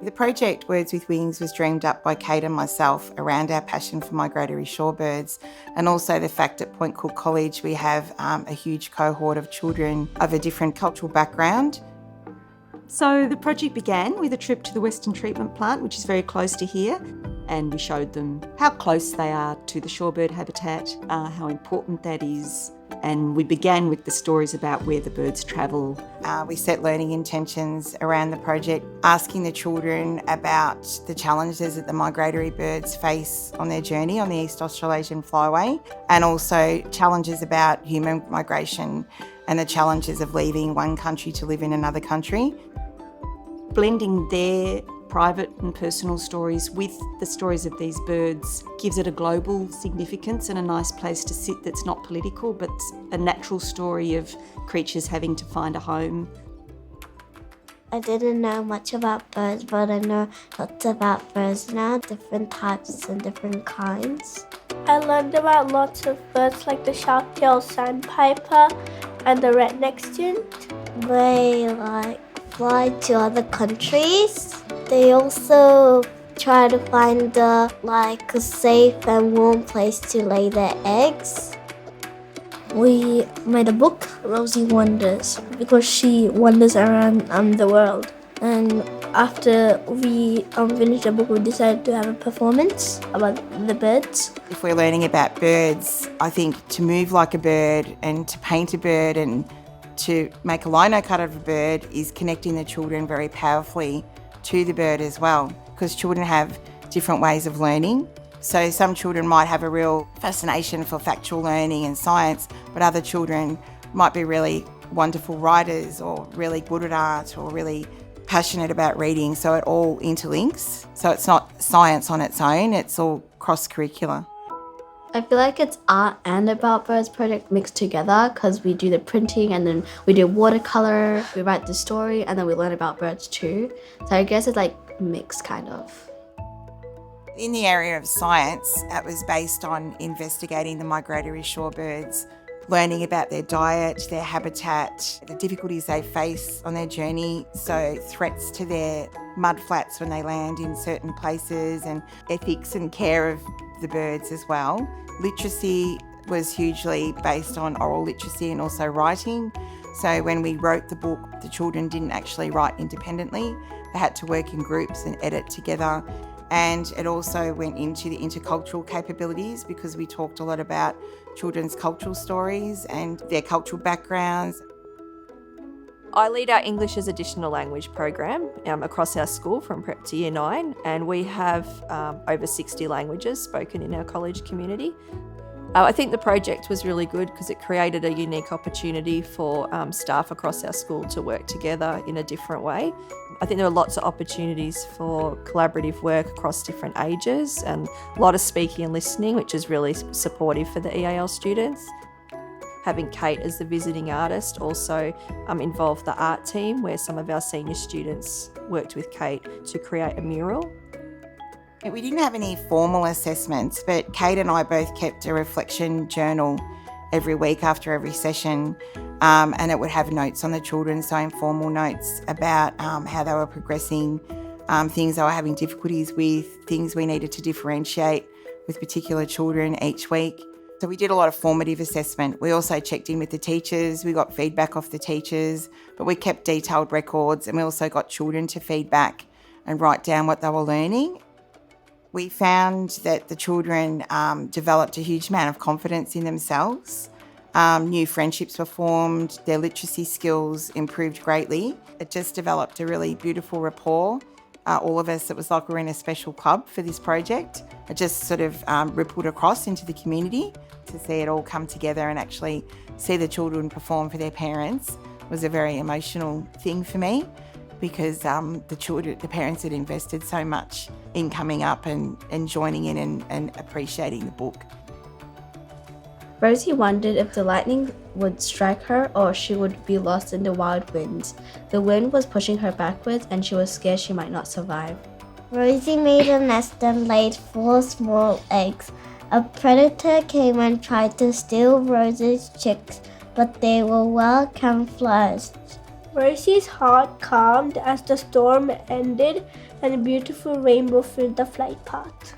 The project Words with Wings was dreamed up by Kate and myself around our passion for migratory shorebirds, and also the fact at Point Cook College we have a huge cohort of children of a different cultural background. So the project began with a trip to the Western Treatment Plant, which is very close to here, and we showed them how close they are to the shorebird habitat, how important that is, and we began with the stories about where the birds travel. We set learning intentions around the project, asking the children about the challenges that the migratory birds face on their journey on the East Australasian Flyway, and also challenges about human migration and the challenges of leaving one country to live in another country. Blending their private and personal stories with the stories of these birds gives it a global significance and a nice place to sit that's not political, but a natural story of creatures having to find a home. I didn't know much about birds, but I know lots about birds now, different types and different kinds. I learned about lots of birds like the sharp-tailed sandpiper and the redneck stint. They fly to other countries. They also try to find a safe and warm place to lay their eggs. We made a book, Rosie Wonders, because she wanders around the world. And after we finished the book, we decided to have a performance about the birds. If we're learning about birds, I think to move like a bird and to paint a bird and to make a lino cut of a bird is connecting the children very powerfully to the bird as well, because children have different ways of learning. So some children might have a real fascination for factual learning and science, but other children might be really wonderful writers or really good at art or really passionate about reading. So it all interlinks. So it's not science on its own, it's all cross-curricular. I feel like it's art and about birds project mixed together because we do the printing and then we do watercolor, we write the story and then we learn about birds too. So I guess it's mixed kind of. In the area of science, that was based on investigating the migratory shorebirds, learning about their diet, their habitat, the difficulties they face on their journey, so threats to their mudflats when they land in certain places, and ethics and care of the birds as well. Literacy was hugely based on oral literacy and also writing. So when we wrote the book, the children didn't actually write independently. They had to work in groups and edit together. And it also went into the intercultural capabilities because we talked a lot about children's cultural stories and their cultural backgrounds. I lead our English as Additional Language program across our school from prep to year 9, and we have over 60 languages spoken in our college community. I think the project was really good because it created a unique opportunity for staff across our school to work together in a different way. I think there are lots of opportunities for collaborative work across different ages and a lot of speaking and listening, which is really supportive for the EAL students. Having Kate as the visiting artist also involved the art team, where some of our senior students worked with Kate to create a mural. We didn't have any formal assessments, but Kate and I both kept a reflection journal every week after every session, and it would have notes on the children, so informal notes about how they were progressing, things they were having difficulties with, things we needed to differentiate with particular children each week. So we did a lot of formative assessment. We also checked in with the teachers, we got feedback off the teachers, but we kept detailed records, and we also got children to feedback and write down what they were learning. We found that the children developed a huge amount of confidence in themselves. New friendships were formed, their literacy skills improved greatly. It just developed a really beautiful rapport. All of us, it was like we're in a special club for this project. It just sort of rippled across into the community. To see it all come together and actually see the children perform for their parents was a very emotional thing for me, because the parents had invested so much in coming up and joining in and appreciating the book. Rosie wondered if the lightning would strike her or she would be lost in the wild winds. The wind was pushing her backwards and she was scared she might not survive. Rosie made a nest and laid 4 small eggs. A predator came and tried to steal Rosie's chicks, but they were well camouflaged. Rosie's heart calmed as the storm ended and a beautiful rainbow filled the flight path.